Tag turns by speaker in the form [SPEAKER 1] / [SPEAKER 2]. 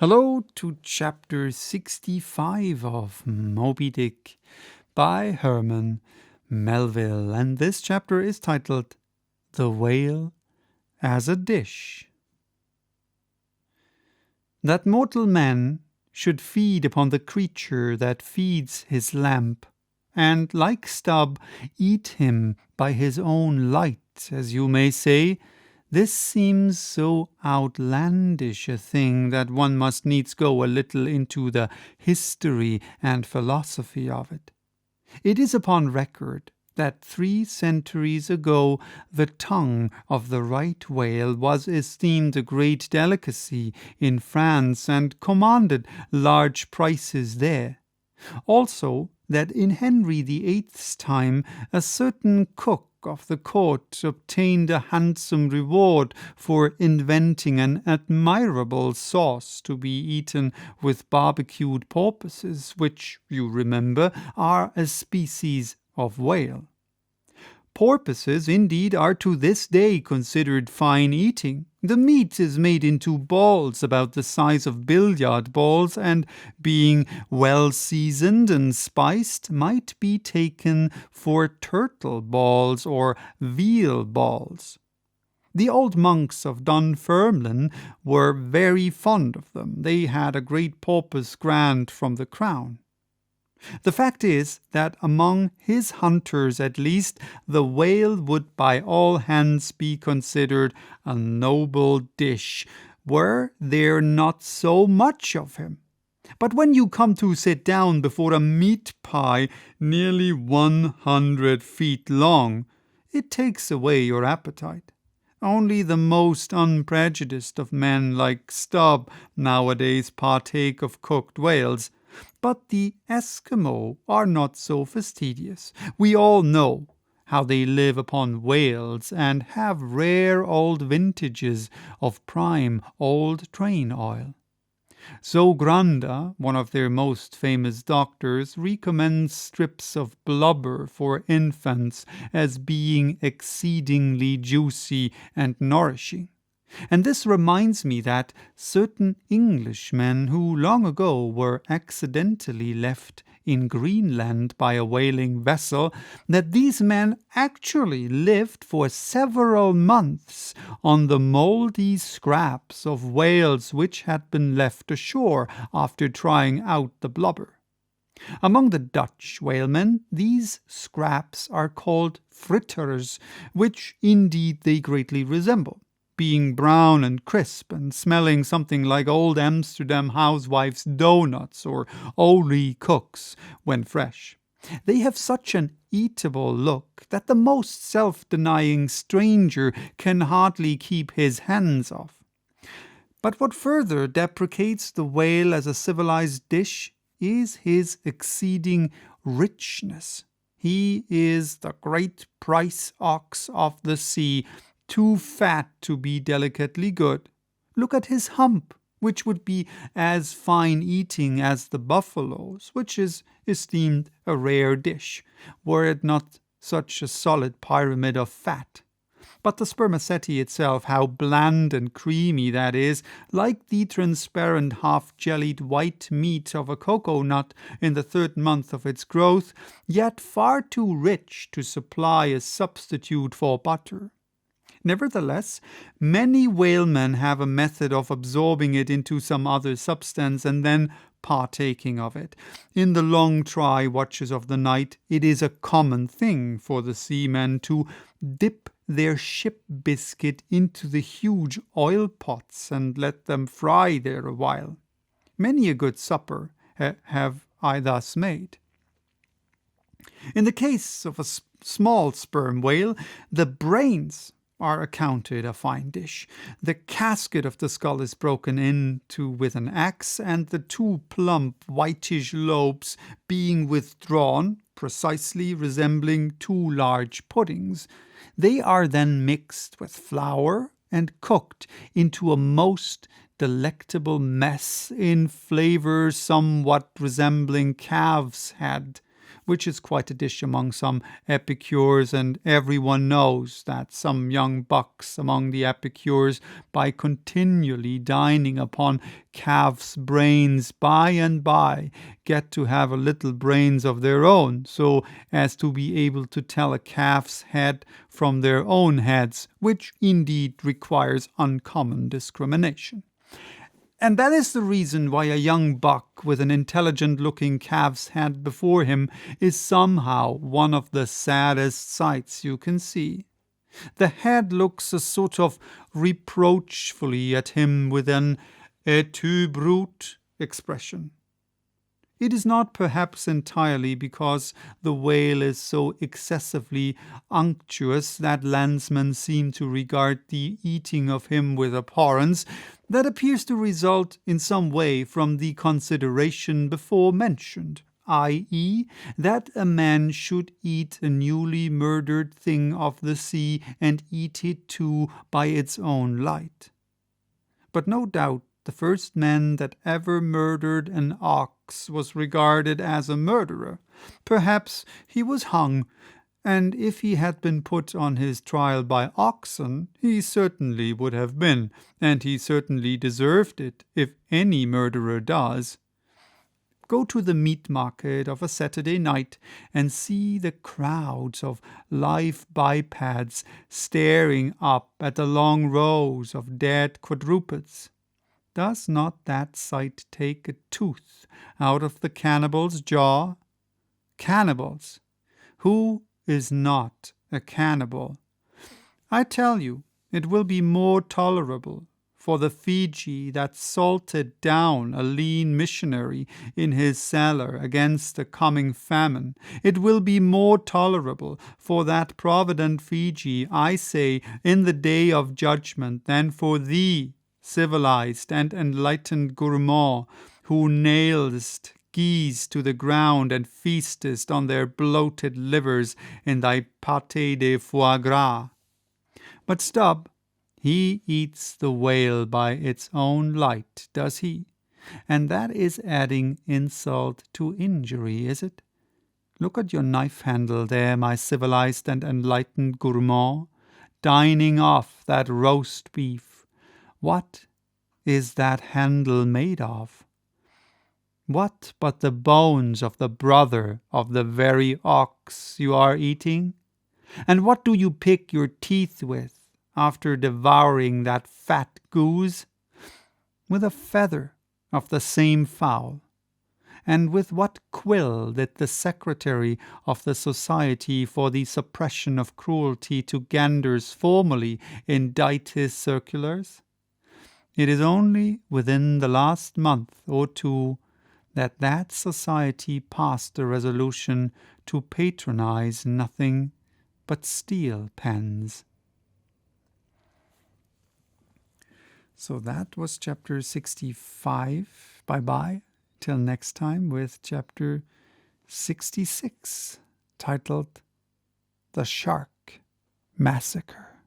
[SPEAKER 1] Hello to chapter 65 of Moby Dick by Herman Melville, and this chapter is titled The Whale as a Dish. That mortal man should feed upon the creature that feeds his lamp, and, like Stubb, eat him by his own light, as you may say, this seems so outlandish a thing that one must needs go a little into the history and philosophy of it. It is upon record that 3 centuries ago the tongue of the right whale was esteemed a great delicacy in France and commanded large prices there. Also, that in Henry VIII's time a certain cook of the court obtained a handsome reward for inventing an admirable sauce to be eaten with barbecued porpoises, which, you remember, are a species of whale. Porpoises, indeed, are to this day considered fine eating. The meat is made into balls about the size of billiard balls, and, being well seasoned and spiced, might be taken for turtle balls or veal balls. The old monks of Dunfermline were very fond of them. They had a great porpoise grant from the crown. The fact is that among his hunters at least, the whale would by all hands be considered a noble dish, were there not so much of him. But when you come to sit down before a meat pie nearly 100 feet long, it takes away your appetite. Only the most unprejudiced of men like Stubb nowadays partake of cooked whales. But the Eskimo are not so fastidious. We all know how they live upon whales and have rare old vintages of prime old train oil. So Granda, one of their most famous doctors, recommends strips of blubber for infants as being exceedingly juicy and nourishing. And this reminds me that certain Englishmen who long ago were accidentally left in Greenland by a whaling vessel, that these men actually lived for several months on the mouldy scraps of whales which had been left ashore after trying out the blubber. Among the Dutch whalemen, these scraps are called fritters, which indeed they greatly resemble, being brown and crisp and smelling something like old Amsterdam housewives' doughnuts or Olie cooks when fresh. They have such an eatable look that the most self-denying stranger can hardly keep his hands off. But what further deprecates the whale as a civilized dish is his exceeding richness. He is the great price ox of the sea, too fat to be delicately good. Look at his hump, which would be as fine eating as the buffalo's, which is esteemed a rare dish, were it not such a solid pyramid of fat. But the spermaceti itself, how bland and creamy that is, like the transparent half-jellied white meat of a cocoa-nut in the 3rd month of its growth, yet far too rich to supply a substitute for butter. Nevertheless, many whalemen have a method of absorbing it into some other substance and then partaking of it. In the long dry watches of the night, it is a common thing for the seamen to dip their ship biscuit into the huge oil pots and let them fry there a while. Many a good supper have I thus made. In the case of a small sperm whale, the brains are accounted a fine dish. The casket of the skull is broken into with an axe, and the 2 plump whitish lobes being withdrawn, precisely resembling 2 large puddings. They are then mixed with flour and cooked into a most delectable mess in flavour somewhat resembling calf's head. which is quite a dish among some epicures, and everyone knows that some young bucks among the epicures, by continually dining upon calves' brains, by and by get to have a little brains of their own, so as to be able to tell a calf's head from their own heads, which indeed requires uncommon discrimination. And that is the reason why a young buck with an intelligent-looking calf's head before him is somehow one of the saddest sights you can see. The head looks a sort of reproachfully at him with an "Et tu, brute?" expression. It is not perhaps entirely because the whale is so excessively unctuous that landsmen seem to regard the eating of him with abhorrence. That appears to result in some way from the consideration before mentioned, i.e., that a man should eat a newly murdered thing of the sea and eat it too by its own light. But no doubt the first man that ever murdered an ox was regarded as a murderer. Perhaps he was hung, and if he had been put on his trial by oxen, he certainly would have been, and he certainly deserved it, if any murderer does. Go to the meat market of a Saturday night and see the crowds of live bipeds staring up at the long rows of dead quadrupeds. Does not that sight take a tooth out of the cannibal's jaw? Cannibals! Who is not a cannibal? I tell you, it will be more tolerable for the Fiji that salted down a lean missionary in his cellar against the coming famine. It will be more tolerable for that provident Fiji, I say, in the day of judgment, than for thee, civilized and enlightened gourmand, who nailest geese to the ground and feastest on their bloated livers in thy pâté de foie gras. But Stubb, he eats the whale by its own light, does he? And that is adding insult to injury, is it? Look at your knife handle there, my civilized and enlightened gourmand, dining off that roast beef. What is that handle made of? What but the bones of the brother of the very ox you are eating? And what do you pick your teeth with after devouring that fat goose? With a feather of the same fowl. And with what quill did the secretary of the Society for the Suppression of Cruelty to Ganders formerly indite his circulars? It is only within the last month or two that society passed a resolution to patronize nothing but steel pens. So that was chapter 65. Bye-bye. Till next time with chapter 66, titled The Shark Massacre.